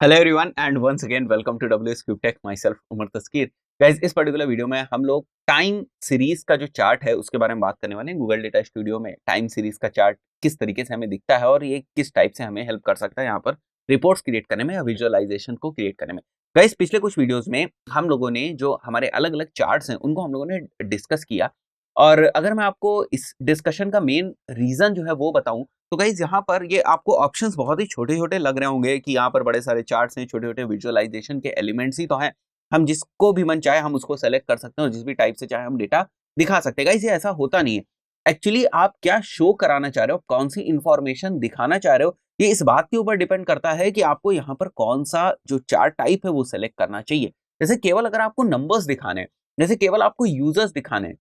Hello everyone and once again welcome to WS cube tech myself Umar Taskeer. Guys, इस particular video में हम लोग time series का जो चार्ट है उसके बारे में बात करने वाले हैं। गूगल डेटा स्टूडियो में टाइम सीरीज का चार्ट किस तरीके से हमें दिखता है और ये किस टाइप से हमें हेल्प कर सकता है यहाँ पर रिपोर्ट्स क्रिएट करने में या विजुअलाइजेशन को क्रिएट करने में। गाइस, पिछले कुछ वीडियोज में हम लोगों ने जो हमारे अलग अलग चार्ट्स हैं उनको हम लोगों ने डिस्कस किया। और अगर मैं आपको इस डिस्कशन का मेन रीजन जो है वो बताऊं तो गाइज यहाँ पर ये आपको ऑप्शंस बहुत ही छोटे छोटे लग रहे होंगे कि यहाँ पर बड़े सारे चार्ट्स हैं, छोटे छोटे विजुअलाइजेशन के एलिमेंट्स ही तो हैं। हम जिसको भी मन चाहे हम उसको सेलेक्ट कर सकते हैं और जिस भी टाइप से चाहे हम डेटा दिखा सकते हैं। गाइज ये ऐसा होता नहीं है। एक्चुअली आप क्या शो कराना चाह रहे हो, कौन सी इंफॉर्मेशन दिखाना चाह रहे हो, ये इस बात के ऊपर डिपेंड करता है कि आपको यहाँ पर कौन सा जो चार्ट टाइप है वो सेलेक्ट करना चाहिए। जैसे केवल अगर आपको नंबर्स दिखाने हैं, जैसे केवल आपको यूजर्स दिखाने हैं,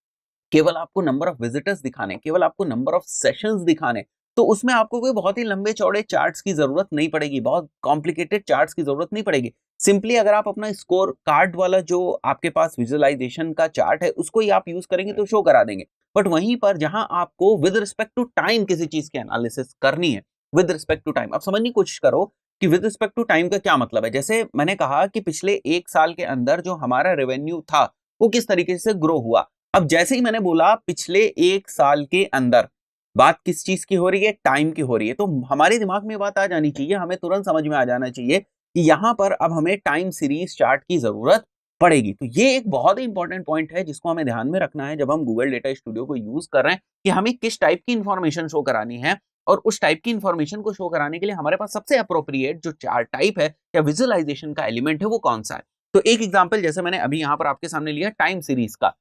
केवल आपको नंबर ऑफ विजिटर्स दिखाने, केवल आपको नंबर ऑफ सेशंस दिखाने, तो उसमें आपको कोई बहुत ही लंबे चौड़े चार्ट्स की जरूरत नहीं पड़ेगी, बहुत कॉम्प्लिकेटेड चार्ट्स की जरूरत नहीं पड़ेगी। सिंपली अगर आप अपना स्कोर कार्ड वाला जो आपके पास विजुअलाइजेशन का चार्ट है उसको ही आप यूज करेंगे तो शो करा देंगे। बट वहीं पर जहां आपको विद रिस्पेक्ट टू टाइम किसी चीज की एनालिसिस करनी है, विद रिस्पेक्ट टू टाइम, आप समझने की कोशिश करो कि विद रिस्पेक्ट टू टाइम का क्या मतलब है। जैसे मैंने कहा कि पिछले एक साल के अंदर जो हमारा रेवेन्यू था वो किस तरीके से ग्रो हुआ। अब जैसे ही मैंने बोला पिछले एक साल के अंदर, बात किस चीज की हो रही है, टाइम की हो रही है, तो हमारे दिमाग में बात आ जानी चाहिए, हमें तुरंत समझ में आ जाना चाहिए कि यहां पर अब हमें टाइम सीरीज चार्ट की जरूरत पड़ेगी। तो ये एक बहुत ही इंपॉर्टेंट पॉइंट है जिसको हमें ध्यान में रखना है जब हम गूगल डेटा स्टूडियो को यूज कर रहे हैं कि हमें किस टाइप की इंफॉर्मेशन शो करानी है। और उस टाइप की इंफॉर्मेशन को शो कराने के लिए हमारे पास सबसे अप्रोप्रिएट जो चार्ट टाइप है या विजुअलाइजेशन का एलिमेंट है वो कौन सा है। तो एक एग्जाम्पल जैसे मैंने अभी यहाँ पर आपके सामने लिया टाइम सीरीज का।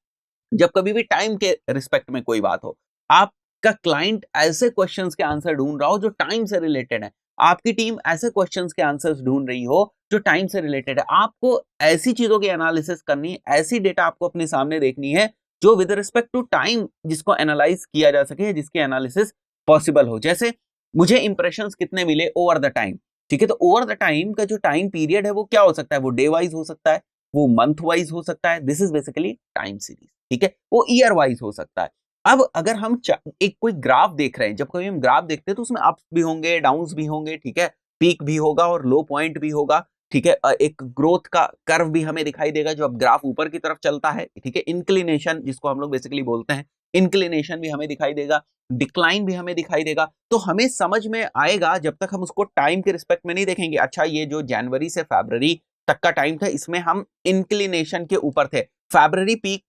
जब कभी भी टाइम के रिस्पेक्ट में कोई बात हो, आपका क्लाइंट ऐसे क्वेश्चंस के आंसर ढूंढ रहा हो जो टाइम से रिलेटेड है, आपकी टीम ऐसे क्वेश्चंस के आंसर्स ढूंढ रही हो जो टाइम से रिलेटेड है, आपको ऐसी चीजों की एनालिसिस करनी है, ऐसी डेटा आपको अपने सामने देखनी है जो विद रिस्पेक्ट टू टाइम जिसको एनालाइज किया जा सके, जिसकी एनालिसिस पॉसिबल हो। जैसे मुझे इंप्रेशंस कितने मिले ओवर द टाइम, ठीक है, तो ओवर द टाइम का जो टाइम पीरियड है वो क्या हो सकता है, वो डे वाइज हो सकता है, वो मंथ वाइज हो सकता है, this is basically time series, ठीक है, वो ईयर वाइज हो सकता है। अब अगर हम एक कोई ग्राफ देख रहे हैं, जब कभी हम ग्राफ देखते हैं तो उसमें अप्स भी होंगे, डाउन्स भी होंगे, ठीक है, पीक भी होगा और लो पॉइंट भी होगा, ठीक है, एक ग्रोथ का कर्व भी हमें दिखाई देगा जो अब ग्राफ ऊपर की तरफ चलता है, ठीक है, इंक्लिनेशन जिसको हम लोग बेसिकली बोलते हैं, इंक्लिनेशन भी हमें दिखाई देगा, डिक्लाइन भी हमें दिखाई देगा। तो हमें समझ में आएगा जब तक हम उसको टाइम के रिस्पेक्ट में नहीं देखेंगे, अच्छा ये जो जनवरी से फरवरी तक का टाइम था इसमें हम इंक्लिनेशन के ऊपर थे, फरवरी पीक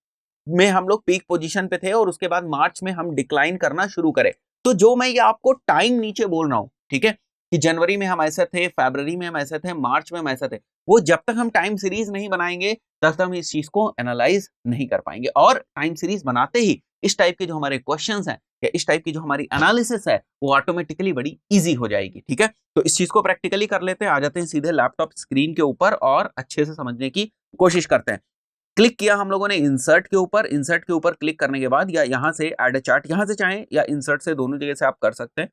में हम लोग पीक पोजीशन पे थे और उसके बाद मार्च में हम डिक्लाइन करना शुरू करें। तो जो मैं ये आपको टाइम नीचे बोल रहा हूं, ठीक है, कि जनवरी में हम ऐसे थे, फरवरी में हम ऐसे थे, मार्च में हम ऐसे थे, वो जब तक हम टाइम सीरीज नहीं बनाएंगे तब तक हम इस चीज को एनालाइज नहीं कर पाएंगे। और टाइम सीरीज बनाते ही इस टाइप के जो हमारे क्वेश्चंस हैं या इस टाइप की जो हमारी एनालिसिस है वो ऑटोमेटिकली बड़ी इजी हो जाएगी, ठीक है। तो इस चीज को प्रैक्टिकली कर लेते हैं, आ जाते हैं सीधे लैपटॉप स्क्रीन के ऊपर और अच्छे से समझने की कोशिश करते हैं। क्लिक किया हम लोगों ने इंसर्ट के ऊपर, इंसर्ट के ऊपर क्लिक करने के बाद या यहाँ से ऐड अ चार्ट, यहाँ से चाहें या इंसर्ट से, दोनों जगह से आप कर सकते हैं।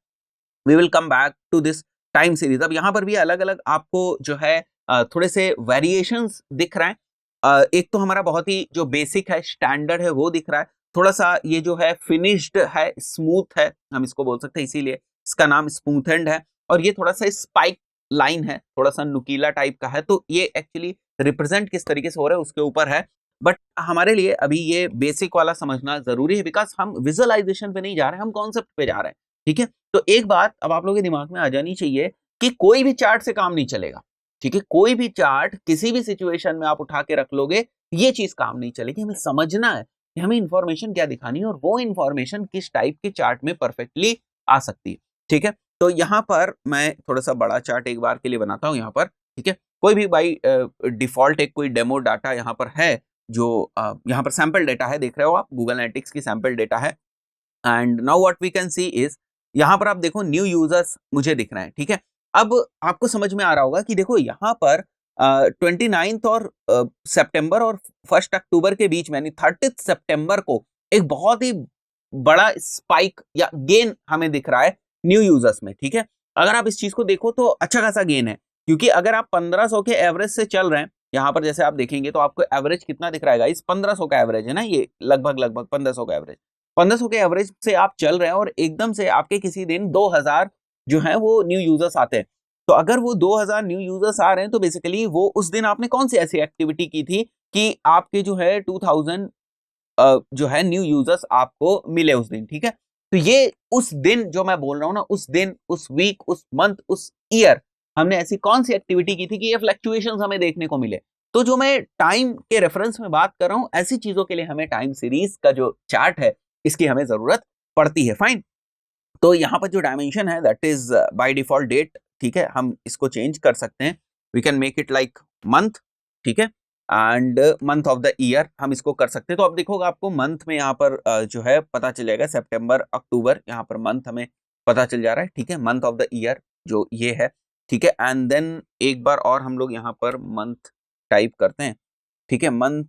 We will come back to this time series. अब यहाँ पर भी अलग अलग आपको जो है थोड़े से वेरिएशंस दिख रहे हैं। एक तो हमारा बहुत ही जो बेसिक है, स्टैंडर्ड है, वो दिख रहा है। थोड़ा सा ये जो है फिनिश्ड है, स्मूथ है, हम इसको बोल सकते हैं, इसीलिए इसका नाम स्मूथ एंड है। और ये थोड़ा सा स्पाइक लाइन है, थोड़ा सा नुकीला टाइप का है। तो ये एक्चुअली रिप्रेजेंट किस तरीके से हो रहा है उसके ऊपर है। बट हमारे लिए अभी ये बेसिक वाला समझना जरूरी है बिकॉज हम विजुअलाइजेशन पे नहीं जा रहे हैं, हम कॉन्सेप्ट पे जा रहे हैं, ठीक है। तो एक बात अब आप लोगों के दिमाग में आ जानी चाहिए कि कोई भी चार्ट से काम नहीं चलेगा, ठीक है, कोई भी चार्ट किसी भी सिचुएशन में आप उठा के रख लोगे ये चीज काम नहीं चलेगी। हमें समझना है कि हमें इंफॉर्मेशन क्या दिखानी है और वो इंफॉर्मेशन किस टाइप के चार्ट में परफेक्टली आ सकती है, ठीक है। तो यहाँ पर मैं थोड़ा सा बड़ा चार्ट एक बार के लिए बनाता हूँ यहाँ पर, ठीक है। कोई भी बाई डिफॉल्ट एक कोई डेमो डाटा यहाँ पर है जो यहाँ पर सैंपल डेटा है, देख रहे हो आप, गूगल एनालिटिक्स की सैंपल डेटा है। And now what we can see is, यहाँ पर आप देखो न्यू यूजर्स मुझे दिख रहे हैं, ठीक है। अब आपको समझ में आ रहा होगा कि देखो यहाँ पर 29 और सितंबर और 1 अक्टूबर के बीच में यानी 30 सितंबर को एक बहुत ही बड़ा स्पाइक या गेन हमें दिख रहा है न्यू यूजर्स में, ठीक है। अगर आप इस चीज को देखो तो अच्छा खासा गेन है, क्योंकि अगर आप 1500 के एवरेज से चल रहे हैं, यहाँ पर जैसे आप देखेंगे तो आपको एवरेज कितना दिख रहा है, इस 1500 का एवरेज है ना, ये लगभग लगभग 1500 का एवरेज, 1500 के एवरेज से आप चल रहे हैं और एकदम से आपके किसी दिन 2000 जो है वो न्यू यूजर्स आते हैं। तो अगर वो 2000 न्यू यूजर्स आ रहे हैं तो बेसिकली वो उस दिन आपने कौन सी ऐसी एक्टिविटी की थी कि आपके जो है 2000 जो है न्यू यूजर्स आपको मिले उस दिन, ठीक है। तो ये उस दिन जो मैं बोल रहा हूं ना, उस दिन, उस वीक, उस मंथ, उस ईयर हमने ऐसी कौन सी एक्टिविटी की थी कि ये फ्लक्चुएशंस हमें देखने को मिले। तो जो मैं टाइम के रेफरेंस में बात कर रहा हूं, ऐसी चीजों के लिए हमें टाइम सीरीज का जो चार्ट है इसकी हमें जरूरत पड़ती है। फाइन। तो यहाँ पर जो डायमेंशन है that is by default date, ठीक है। हम इसको चेंज कर सकते हैं, we can make it like month, ठीक है, and month of the year हम इसको कर सकते हैं। तो अब देखोगे आपको मंथ में यहाँ पर जो है पता चल जाएगा, सितंबर अक्टूबर, यहाँ पर मंथ हमें पता चल जा रहा है, ठीक है। मंथ ऑफ द ईयर जो ये है, ठीक है। एंड देन एक बार और हम लोग यहाँ पर मंथ टाइप करते हैं, ठीक है। मंथ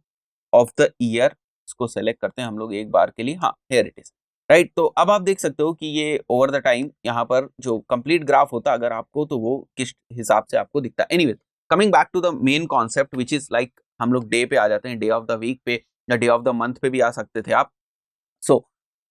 ऑफ द ईयर इसको सेलेक्ट करते हैं हम लोग एक बार के लिए, हाँ हियर इट इज, राइट। तो अब आप देख सकते हो कि ये ओवर द टाइम यहाँ पर जो कंप्लीट ग्राफ होता अगर आपको, तो वो किस हिसाब से आपको दिखता है। Anyway, coming back to the main concept which is like, हम लोग डे पे आ जाते हैं, डे ऑफ द वीक पे या डे ऑफ द मंथ पे भी आ सकते थे आप। सो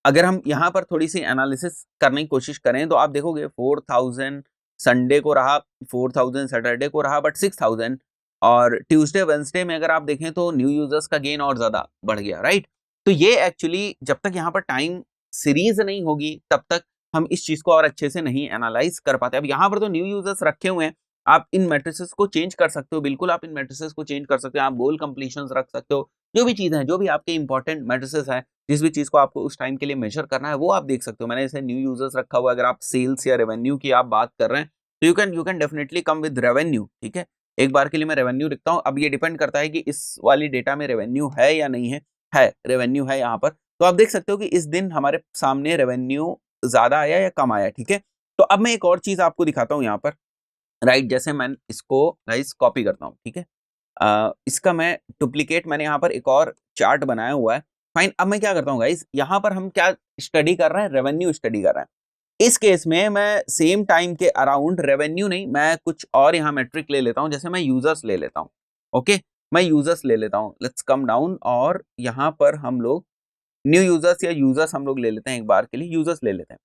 अगर हम यहाँ पर थोड़ी सी एनालिसिस करने की कोशिश करें तो आप देखोगे 4000 संडे को रहा, 4000 सैटरडे को रहा, बट 6000 और ट्यूसडे वेंसडे में अगर आप देखें तो न्यू यूजर्स का गेन और ज्यादा बढ़ गया, राइट। तो ये एक्चुअली जब तक यहाँ पर टाइम सीरीज नहीं होगी तब तक हम इस चीज को और अच्छे से नहीं एनालाइज कर पाते। अब यहाँ पर तो न्यू यूजर्स रखे हुए हैं, आप इन मैट्रिसेस को चेंज कर सकते हो, बिल्कुल आप इन मैट्रिसेस को चेंज कर सकते हो, आप गोल कंप्लीशंस रख सकते हो, जो भी चीजें हैं, जो भी आपके इंपॉर्टेंट मैट्रिसेस हैं, जिस भी चीज को आपको उस टाइम के लिए मेजर करना है वो आप देख सकते हो। मैंने इसे न्यू यूजर्स रखा हुआ है। अगर आप सेल्स या रेवेन्यू की आप बात कर रहे हैं तो you can definitely come with revenue, ठीक है। एक बार के लिए मैं रेवेन्यू लिखता हूँ। अब ये डिपेंड करता है कि इस वाली डेटा में रेवेन्यू है या नहीं है रेवेन्यू है यहाँ पर। तो आप देख सकते हो कि इस दिन हमारे सामने रेवेन्यू ज्यादा आया या कम आया, ठीक है। तो अब मैं एक और चीज आपको दिखाता हूँ यहाँ पर, राइट। जैसे मैं इसको गाइस कॉपी करता हूँ, ठीक है। इसका मैं डुप्लीकेट, मैंने यहाँ पर एक और चार्ट बनाया हुआ है। फाइन। अब मैं क्या करता हूँ गाइस, यहाँ पर हम क्या स्टडी कर रहे हैं, रेवेन्यू स्टडी कर रहे हैं। इस केस में मैं सेम टाइम के अराउंड रेवेन्यू नहीं, मैं कुछ और यहाँ मेट्रिक ले लेता हूँ। जैसे मैं यूजर्स ले लेता हूँ, ओके, मैं यूजर्स ले लेता हूँ। लेट्स कम डाउन और यहाँ पर हम लोग न्यू यूजर्स या यूजर्स हम लोग ले लेते हैं, एक बार के लिए यूजर्स ले लेते हैं।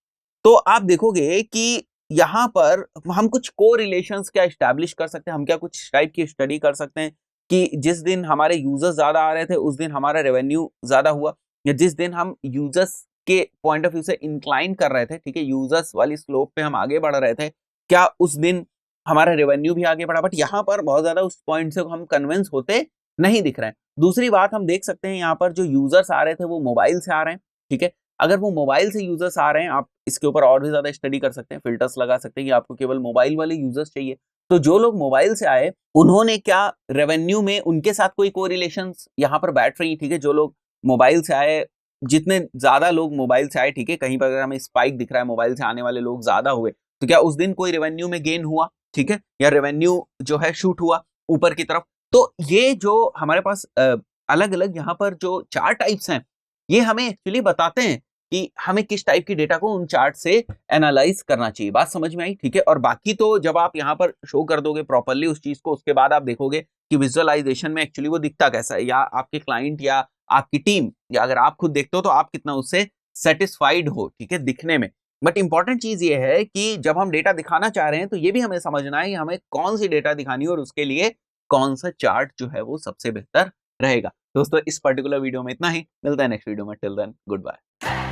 तो आप देखोगे कि यहाँ पर हम कुछ को रिलेशंस क्या स्टैब्लिश कर सकते हैं, हम क्या कुछ टाइप की स्टडी कर सकते हैं कि जिस दिन हमारे यूजर्स ज्यादा आ रहे थे उस दिन हमारा रेवेन्यू ज्यादा हुआ, या जिस दिन हम यूजर्स के पॉइंट ऑफ व्यू से इंक्लाइन कर रहे थे, ठीक है, यूजर्स वाली स्लोप पे हम आगे बढ़ रहे थे, क्या उस दिन हमारा रेवेन्यू भी आगे बढ़ा। बट यहाँ पर बहुत ज्यादा उस पॉइंट से हम कन्विंस होते नहीं दिख रहे हैं। दूसरी बात हम देख सकते हैं यहाँ पर जो यूजर्स आ रहे थे वो मोबाइल से आ रहे हैं, ठीक है। अगर वो मोबाइल से यूजर्स आ रहे हैं, आप इसके ऊपर और भी ज्यादा स्टडी कर सकते हैं, फिल्टर्स लगा सकते हैं कि आपको केवल मोबाइल वाले यूजर्स चाहिए। तो जो लोग मोबाइल से आए उन्होंने क्या रेवेन्यू में उनके साथ कोई कोरिलेशन यहाँ पर बैठ रही, ठीक है। जो लोग मोबाइल से आए, जितने ज्यादा लोग मोबाइल से आए, ठीक है, कहीं पर अगर हमें स्पाइक दिख रहा है, मोबाइल से आने वाले लोग ज्यादा हुए, तो क्या उस दिन कोई रेवेन्यू में गेन हुआ, ठीक है, या रेवेन्यू जो है शूट हुआ ऊपर की तरफ। तो ये जो हमारे पास अलग अलग यहाँ पर जो चार टाइप्स हैं, ये हमें एक्चुअली बताते हैं कि हमें किस टाइप की डेटा को उन चार्ट से एनालाइज करना चाहिए। बात समझ में आई, ठीक है। और बाकी तो जब आप यहाँ पर शो कर दोगे प्रॉपरली उस चीज को, उसके बाद आप देखोगे कि विजुअलाइजेशन में एक्चुअली वो दिखता कैसा है, या आपके क्लाइंट या आपकी टीम, या अगर आप खुद देखते हो तो आप कितना उससे सेटिस्फाइड हो, ठीक है, दिखने में। बट इंपॉर्टेंट चीज ये है कि जब हम डेटा दिखाना चाह रहे हैं तो ये भी हमें समझना है कि हमें कौन सी डेटा दिखानी है और उसके लिए कौन सा चार्ट जो है वो सबसे बेहतर रहेगा। दोस्तों इस पर्टिकुलर वीडियो में इतना ही, मिलता है नेक्स्ट वीडियो में। Till then good bye.